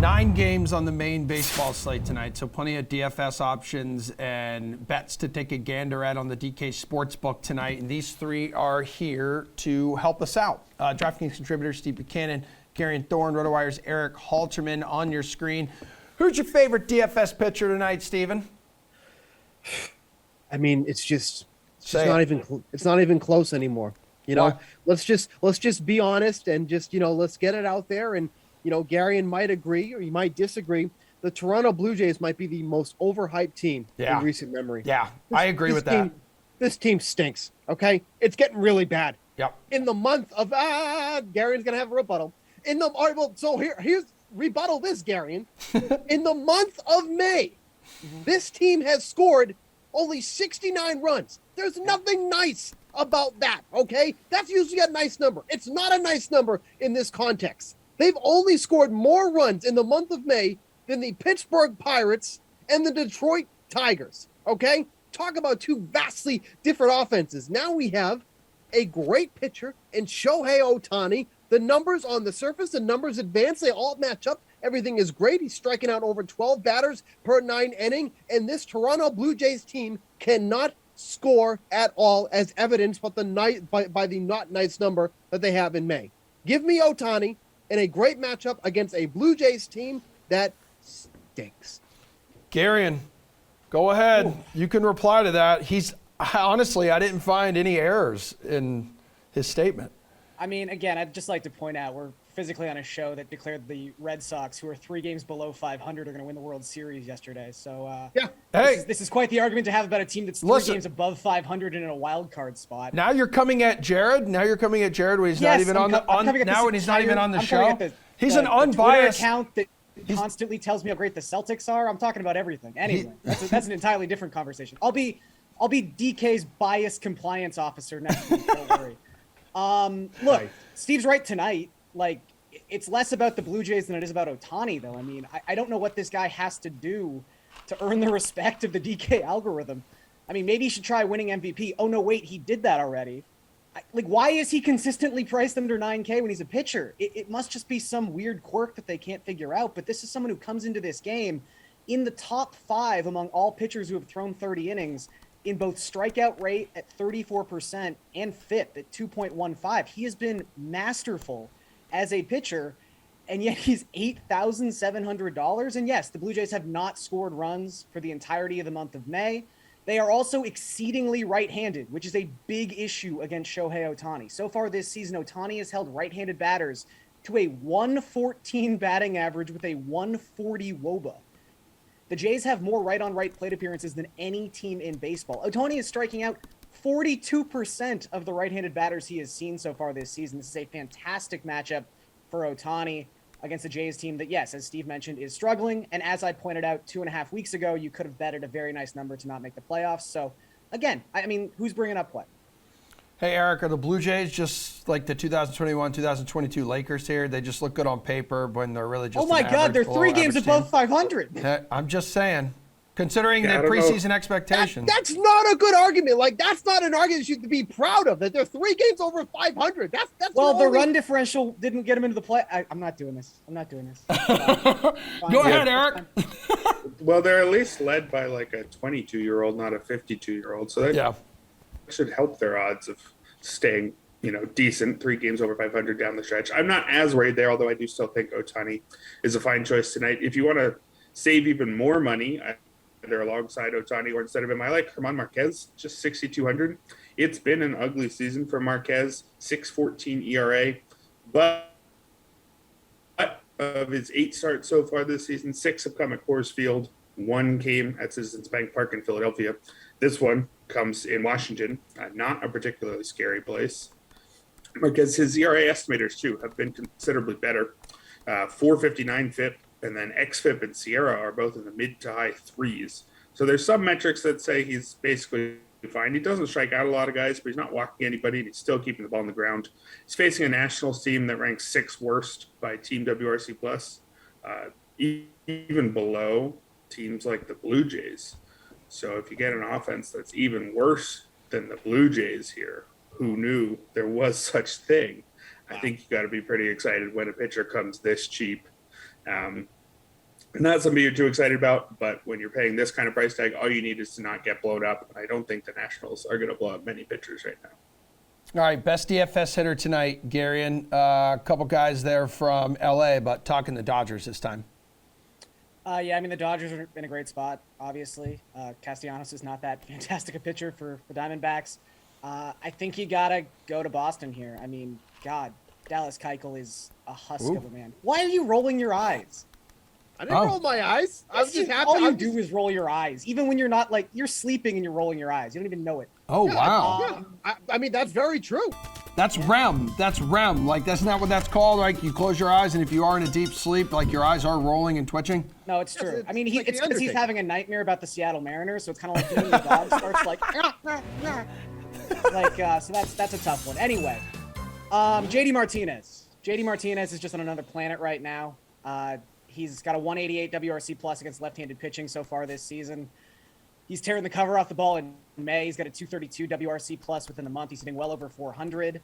9 games on the main baseball slate tonight, so plenty of DFS options and bets to take a gander at on the DK Sportsbook tonight. And these 3 are here to help us out. DraftKings contributors Steve Buchanan, Garion Thorne, RotoWire's Erik, Halterman on your screen. Who's your favorite DFS pitcher tonight, Steven? I mean, it's not even close anymore. You know, let's just be honest and just, let's get it out there. And, Garion might agree or he might disagree. The Toronto Blue Jays might be the most overhyped team in recent memory. Yeah, I agree with that. This team stinks. Okay. It's getting really bad. Yep. In the month of, Garion's going to have a rebuttal. So here's rebuttal this, Garion. In the month of May, this team has scored only 69 runs. There's nothing nice about that, okay? That's usually a nice number. It's not a nice number in this context. They've only scored more runs in the month of May than the Pittsburgh Pirates and the Detroit Tigers, okay? Talk about 2 vastly different offenses. Now we have a great pitcher in Shohei Ohtani. The numbers on the surface, the numbers advance, they all match up. Everything is great. He's striking out over 12 batters per 9 inning, and this Toronto Blue Jays team cannot score at all, as evidenced by the not nice number that they have in May. Give me Ohtani in a great matchup against a Blue Jays team that stinks. Garion, go ahead. Ooh. You can reply to that. Honestly, I didn't find any errors in his statement. I mean, again, I'd just like to point out we're physically on a show that declared the Red Sox, who are 3 games below 500, are going to win the World Series yesterday. So, this is quite the argument to have about a team that's 3 games above 500 and in a wild card spot. Now you're coming at Jared. When he's not even on the show. He's an unbiased Twitter account that constantly tells me how great the Celtics are. I'm talking about everything. Anyway, that's an entirely different conversation. I'll be DK's bias compliance officer next week. Don't worry. Look, Steve's right tonight. Like, it's less about the Blue Jays than it is about Ohtani, though. I mean, I don't know what this guy has to do to earn the respect of the DK algorithm. I mean, maybe he should try winning MVP. Oh, no, wait, he did that already. Why is he consistently priced under 9K when he's a pitcher? It must just be some weird quirk that they can't figure out. But this is someone who comes into this game in the top 5 among all pitchers who have thrown 30 innings in both strikeout rate at 34% and FIP at 2.15. He has been masterful as a pitcher, and yet he's $8,700. And yes, the Blue Jays have not scored runs for the entirety of the month of May. They are also exceedingly right-handed, which is a big issue against Shohei Ohtani. So far this season, Ohtani has held right-handed batters to a 114 batting average with a 140 WOBA. The Jays have more right-on-right plate appearances than any team in baseball. Ohtani is striking out 42% of the right-handed batters he has seen so far this season. This is a fantastic matchup for Ohtani against the Jays team that, yes, as Steve mentioned, is struggling. And as I pointed out 2.5 weeks ago, you could have betted a very nice number to not make the playoffs. So, again, I mean, who's bringing up what? Hey, Erik, are the Blue Jays just like the 2021-2022 Lakers here? They just look good on paper when they're really just they're 3 games above 500. I'm just saying. Considering the preseason expectations. That's not a good argument. Like, that's not an argument you should be proud of, that they're 3 games over 500. That's the run differential didn't get them into the play. I'm not doing this. Go ahead, Erik. Well, they're at least led by like a 22-year-old, not a 52-year-old. So that should help their odds of staying, decent 3 games over 500 down the stretch. I'm not as worried there, although I do still think Ohtani is a fine choice tonight. If you want to save even more money, either alongside Ohtani or instead of him, I like German Marquez, just 6,200. It's been an ugly season for Marquez, 6.14 ERA, but of his 8 starts so far this season, 6 have come at Coors Field, 1 came at Citizens Bank Park in Philadelphia. This one comes in Washington, not a particularly scary place. Marquez, his ERA estimators too have been considerably better, 4.59 FIP. And then XFIP and Sierra are both in the mid to high 3s. So there's some metrics that say he's basically fine. He doesn't strike out a lot of guys, but he's not walking anybody, and he's still keeping the ball on the ground. He's facing a Nationals team that ranks 6th worst by Team WRC+, even below teams like the Blue Jays. So if you get an offense that's even worse than the Blue Jays here, who knew there was such thing, I think you got to be pretty excited when a pitcher comes this cheap. Not something you're too excited about, but when you're paying this kind of price tag, all you need is to not get blown up. I don't think the Nationals are going to blow up many pitchers right now. All right, best DFS hitter tonight, Garion. A couple guys there from LA, but talking the Dodgers this time. Yeah, I mean, the Dodgers are in a great spot, obviously. Castellanos is not that fantastic a pitcher for the Diamondbacks. I think you got to go to Boston here. I mean, God, Dallas Keuchel is a husk of a man. Why are you rolling your eyes? I didn't roll my eyes. I was just happy. All you do is roll your eyes, even when you're not, like, you're sleeping and you're rolling your eyes. You don't even know it. Oh, wow. Yeah, I mean, that's very true. That's REM. That's REM. Like, that's not what that's called. Like, you close your eyes, and if you are in a deep sleep, like, your eyes are rolling and twitching. No, it's true. I mean, it's like it's The because he's Undertaker. having a nightmare about the Seattle Mariners, so it's kind of like when your dog starts like, so that's a tough one. Anyway, JD Martinez. JD Martinez is just on another planet right now. He's got a 188 WRC plus against left-handed pitching so far this season. He's tearing the cover off the ball in May. He's got a 232 WRC plus within the month. He's hitting well over 400.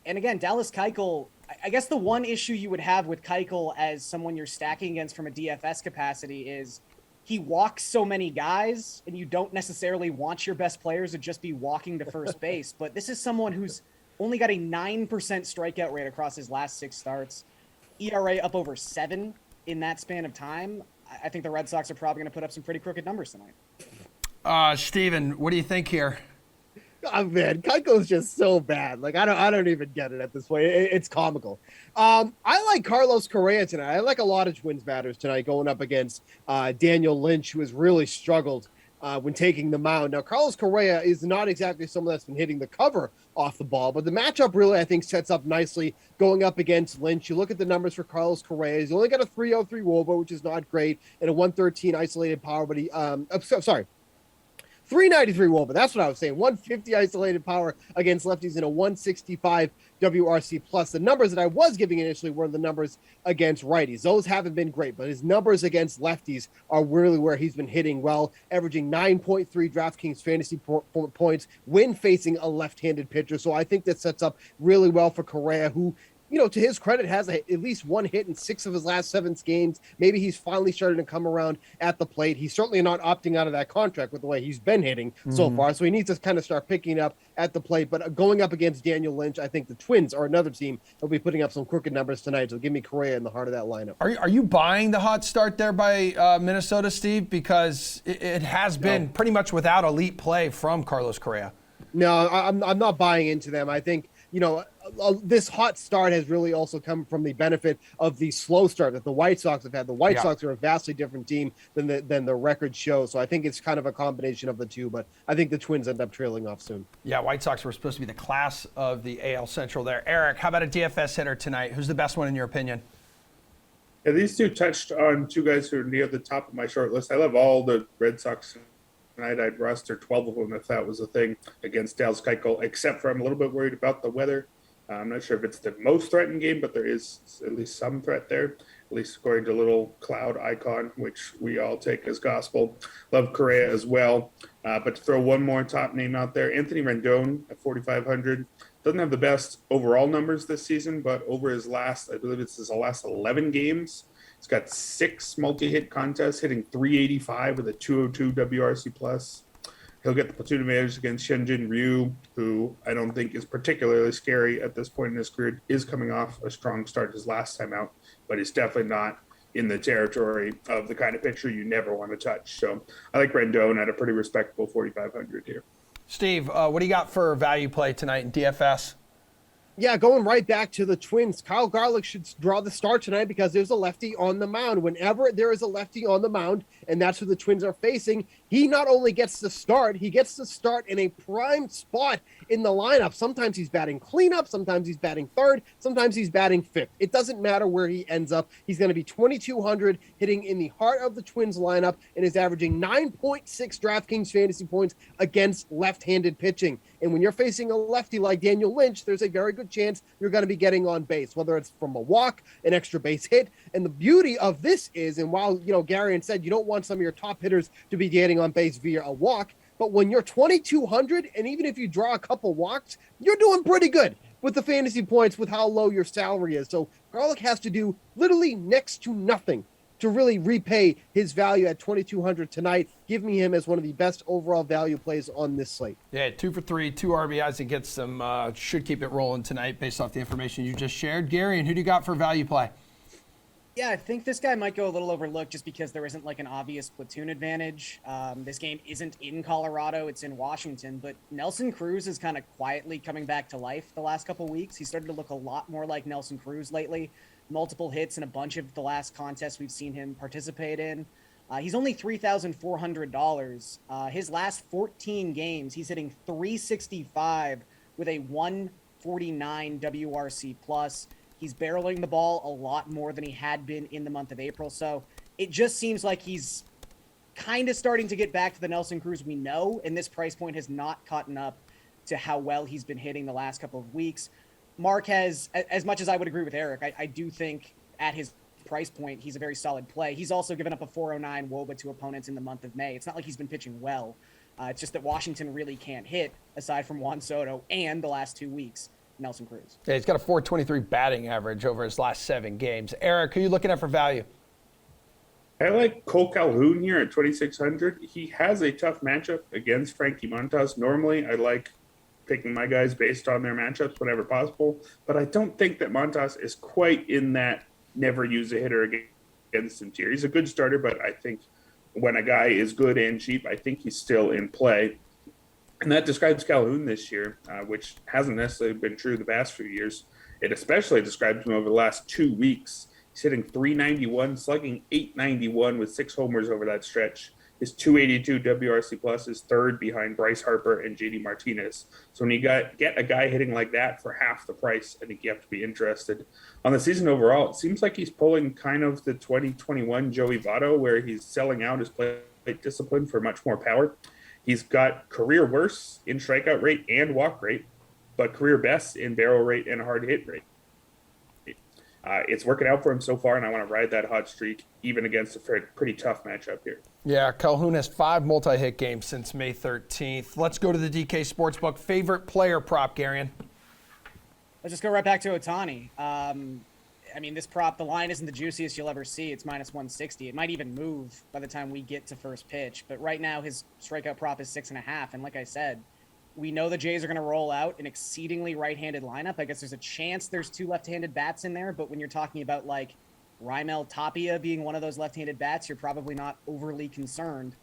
And again, Dallas Keuchel, I guess the one issue you would have with Keuchel as someone you're stacking against from a DFS capacity is he walks so many guys, and you don't necessarily want your best players to just be walking to first base. But this is someone who's only got a 9% strikeout rate across his last 6 starts, ERA up over 7 in that span of time. I think the Red Sox are probably going to put up some pretty crooked numbers tonight. Steven, what do you think here? Oh man, Keuchel's just so bad. Like I don't even get it at this point. It's comical. I like Carlos Correa tonight. I like a lot of Twins batters tonight going up against Daniel Lynch, who has really struggled when taking the mound. Now, Carlos Correa is not exactly someone that's been hitting the cover off the ball, but the matchup really, I think, sets up nicely going up against Lynch. You look at the numbers for Carlos Correa. He's only got a 303 WOBA, which is not great, and a 113 isolated power, but he, 393 WOBA. That's what I was saying. 150 isolated power against lefties and a 165 WRC plus. The numbers that I was giving initially were the numbers against righties. Those haven't been great, but his numbers against lefties are really where he's been hitting well, averaging 9.3 DraftKings fantasy points when facing a left-handed pitcher. So I think that sets up really well for Correa, who, you know, to his credit, has at least one hit in 6 of his last 7 games. Maybe he's finally starting to come around at the plate. He's certainly not opting out of that contract with the way he's been hitting so far. So he needs to kind of start picking up at the plate. But going up against Daniel Lynch, I think the Twins are another team that'll be putting up some crooked numbers tonight. So give me Correa in the heart of that lineup. Are you buying the hot start there by Minnesota, Steve? Because it has been pretty much without elite play from Carlos Correa. No, I'm not buying into them. I think, you know, this hot start has really also come from the benefit of the slow start that the White Sox have had. The White Sox are a vastly different team than the record shows. So I think it's kind of a combination of the two, but I think the Twins end up trailing off soon. Yeah, White Sox were supposed to be the class of the AL Central there. Erik, how about a DFS hitter tonight? Who's the best one in your opinion? Yeah, these two touched on 2 guys who are near the top of my short list. I love all the Red Sox tonight. I'd roster 12 of them if that was a thing against Dallas Keuchel, except for I'm a little bit worried about the weather. I'm not sure if it's the most threatened game, but there is at least some threat there, at least according to little cloud icon, which we all take as gospel. Love Correa as well. But to throw one more top name out there, Anthony Rendon at 4,500. Doesn't have the best overall numbers this season, but over his last, I believe it's his last 11 games, he's got 6 multi-hit contests, hitting 385 with a 202 WRC plus. He'll get the platoon advantage against Shenjin Ryu, who I don't think is particularly scary at this point in his career, is coming off a strong start his last time out, but he's definitely not in the territory of the kind of pitcher you never want to touch. So I like Rendon at a pretty respectable 4,500 here. Steve, what do you got for value play tonight in DFS? Yeah, going right back to the Twins, Kyle Garlick should draw the start tonight because there's a lefty on the mound. Whenever there is a lefty on the mound, and that's who the Twins are facing, he not only gets to start, he gets to start in a prime spot in the lineup. Sometimes he's batting cleanup, sometimes he's batting third, sometimes he's batting fifth. It doesn't matter where he ends up. He's going to be 2,200, hitting in the heart of the Twins lineup, and is averaging 9.6 DraftKings fantasy points against left-handed pitching. And when you're facing a lefty like Daniel Lynch, there's a very good chance you're going to be getting on base, whether it's from a walk, an extra base hit. And the beauty of this is, and while, you know, Garion said you don't want some of your top hitters to be getting on base via a walk, but when you're 2,200, and even if you draw a couple walks, you're doing pretty good with the fantasy points with how low your salary is. So Garlick has to do literally next to nothing to really repay his value at 2,200 tonight. Give me him as one of the best overall value plays on this slate. Yeah, 2 for 3, 2 RBIs and gets some, should keep it rolling tonight based off the information you just shared. Garion, who do you got for value play? Yeah, I think this guy might go a little overlooked just because there isn't like an obvious platoon advantage. This game isn't in Colorado, it's in Washington, but Nelson Cruz is kind of quietly coming back to life the last couple weeks. He started to look a lot more like Nelson Cruz lately. Multiple hits in a bunch of the last contests we've seen him participate in. He's only $3,400. His last 14 games, he's hitting 365 with a 149 WRC plus. He's barreling the ball a lot more than he had been in the month of April. So it just seems like he's kind of starting to get back to the Nelson Cruz we know, and this price point has not caught up to how well he's been hitting the last couple of weeks. Mark has, as much as I would agree with Erik, I do think at his price point, he's a very solid play. He's also given up a 409 WOBA to opponents in the month of May. It's not like he's been pitching well. It's just that Washington really can't hit, aside from Juan Soto and the last 2 weeks, Nelson Cruz. Yeah, he's got a 423 batting average over his last 7 games. Erik, who are you looking at for value? I like Cole Calhoun here at 2,600. He has a tough matchup against Frankie Montas. Normally, I like picking my guys based on their matchups whenever possible, but I don't think that Montas is quite in that never use a hitter against him tier. He's a good starter, but I think when a guy is good and cheap, I think he's still in play. And that describes Calhoun this year, which hasn't necessarily been true the past few years. It especially describes him over the last 2 weeks. He's hitting 391, slugging 891 with 6 homers over that stretch. His 282 WRC plus is third behind Bryce Harper and JD Martinez. So when you get a guy hitting like that for half the price, I think you have to be interested. On the season overall, it seems like he's pulling kind of the 2021 Joey Votto, where he's selling out his plate discipline for much more power. He's got career worst in strikeout rate and walk rate, but career best in barrel rate and hard hit rate. It's working out for him so far, and I want to ride that hot streak even against a pretty tough matchup here. Yeah, Calhoun has 5 multi-hit games since May 13th. Let's go to the DK Sportsbook. Favorite player prop, Garion? Let's just go right back to Ohtani. I mean, this prop, the line isn't the juiciest you'll ever see. It's minus 160. It might even move by the time we get to first pitch. But right now, his strikeout prop is 6.5. And like I said, we know the Jays are going to roll out an exceedingly right-handed lineup. I guess there's a chance there's 2 left-handed bats in there. But when you're talking about, like, Raimel Tapia being one of those left-handed bats, you're probably not overly concerned.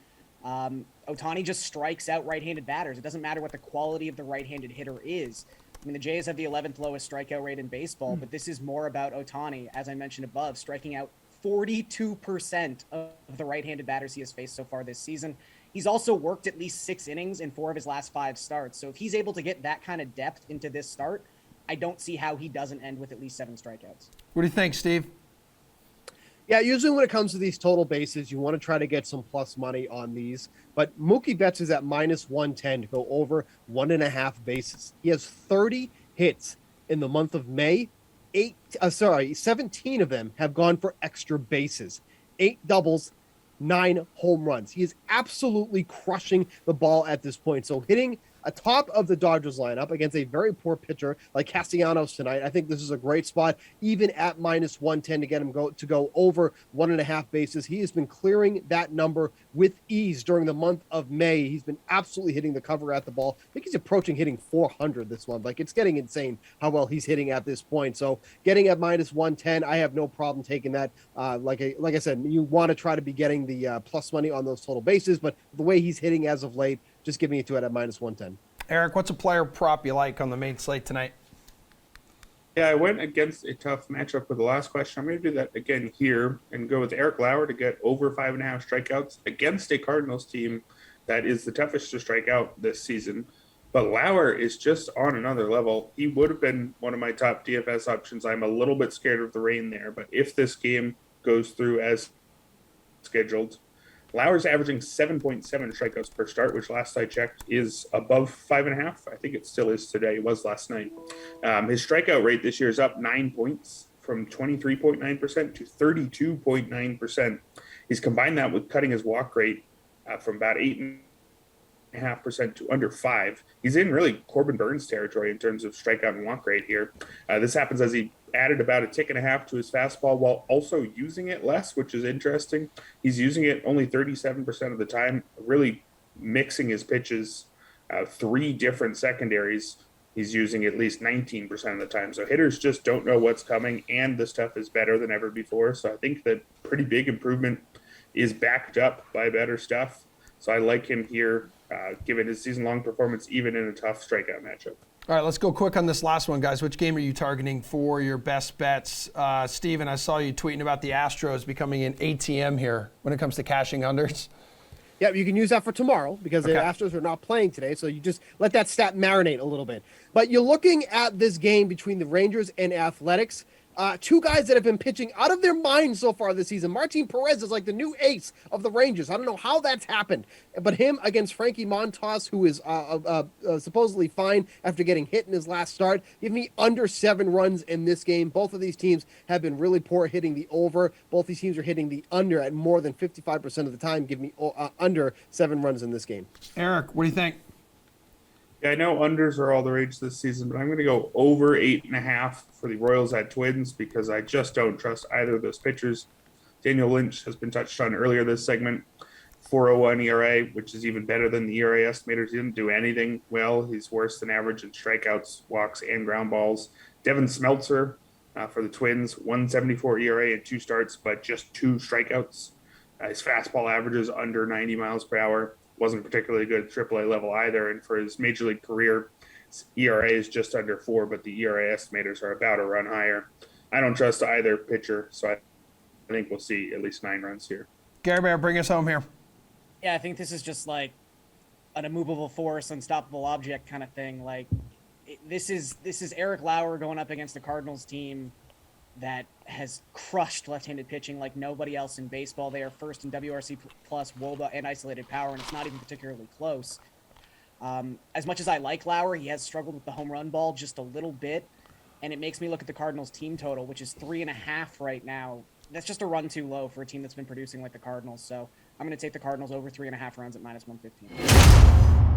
Ohtani just strikes out right-handed batters. It doesn't matter what the quality of the right-handed hitter is. I mean, the Jays have the 11th lowest strikeout rate in baseball, but this is more about Ohtani, as I mentioned above, striking out 42% of the right-handed batters he has faced so far this season. He's also worked at least 6 innings in 4 of his last 5 starts. So if he's able to get that kind of depth into this start, I don't see how he doesn't end with at least 7 strikeouts. What do you think, Steve? Yeah, usually when it comes to these total bases, you want to try to get some plus money on these. But Mookie Betts is at minus 110 to go over 1.5 bases. He has 30 hits in the month of May. 17 of them have gone for extra bases. 8 doubles, 9 home runs. He is absolutely crushing the ball at this point. So hitting atop of the Dodgers lineup against a very poor pitcher like Castellanos tonight, I think this is a great spot, even at minus 110 to get him to go over 1.5 bases. He has been clearing that number with ease during the month of May. He's been absolutely hitting the cover at the ball. I think he's approaching hitting 400 this month. Like, it's getting insane how well he's hitting at this point. So getting at minus 110, I have no problem taking that. Like I said, you want to try to be getting the plus money on those total bases, but the way he's hitting as of late, just giving it to it at minus 110. Erik, what's a player prop you like on the main slate tonight? Yeah, I went against a tough matchup with the last question. I'm going to do that again here and go with Eric Lauer to get over 5.5 strikeouts against a Cardinals team that is the toughest to strike out this season. But Lauer is just on another level. He would have been one of my top DFS options. I'm a little bit scared of the rain there, but if this game goes through as scheduled, Lauer's averaging 7.7 strikeouts per start, which last I checked is above 5.5. I think it still is today. It was last night. His strikeout rate this year is up 9 points from 23.9% to 32.9%. He's combined that with cutting his walk rate from about 8.5 8.5% to under 5. He's in really Corbin Burns territory in terms of strikeout and walk rate here. This happens as he added about a tick and a half to his fastball while also using it less, which is interesting. He's using it only 37% of the time, really mixing his pitches. 3 different secondaries, he's using at least 19% of the time. So hitters just don't know what's coming, and the stuff is better than ever before. So I think that pretty big improvement is backed up by better stuff. So I like him here, given his season-long performance, even in a tough strikeout matchup. All right, let's go quick on this last one, guys. Which game are you targeting for your best bets? Steven, I saw you tweeting about the Astros becoming an ATM here when it comes to cashing unders. Yeah, you can use that for tomorrow because the Okay. Astros are not playing today, so you just let that stat marinate a little bit. But you're looking at this game between the Rangers and Athletics. 2 guys that have been pitching out of their minds so far this season. Martin Perez is like the new ace of the Rangers. I don't know how that's happened, but him against Frankie Montas, who is supposedly fine after getting hit in his last start. Give me under 7 runs in this game. Both of these teams have been really poor hitting the over. Both these teams are hitting the under at more than 55% of the time. Give me under 7 runs in this game. Erik, what do you think? Yeah, I know unders are all the rage this season, but I'm going to go over 8.5 for the Royals at Twins because I just don't trust either of those pitchers. Daniel Lynch has been touched on earlier this segment. 4.01 ERA, which is even better than the ERA estimators. He didn't do anything well. He's worse than average in strikeouts, walks, and ground balls. Devin Smeltzer for the Twins, 1.74 ERA in 2 starts, but just 2 strikeouts. His fastball averages under 90 miles per hour. Wasn't particularly good at AAA level either, and for his major league career, his ERA is just under 4, but the ERA estimators are about a run higher. I don't trust either pitcher, so I think we'll see at least 9 runs here. Gary Bear, bring us home here. Yeah, I think this is just like an immovable force, unstoppable object kind of thing. Like this is Eric Lauer going up against the Cardinals team that has crushed left-handed pitching like nobody else in baseball. They are first in WRC plus WOBA and isolated power, and it's not even particularly close. As much as I like Lauer, he has struggled with the home run ball just a little bit, and it makes me look at the Cardinals team total, which is 3.5 right now. That's just a run too low for a team that's been producing like the Cardinals. So I'm going to take the Cardinals over 3.5 runs at -115.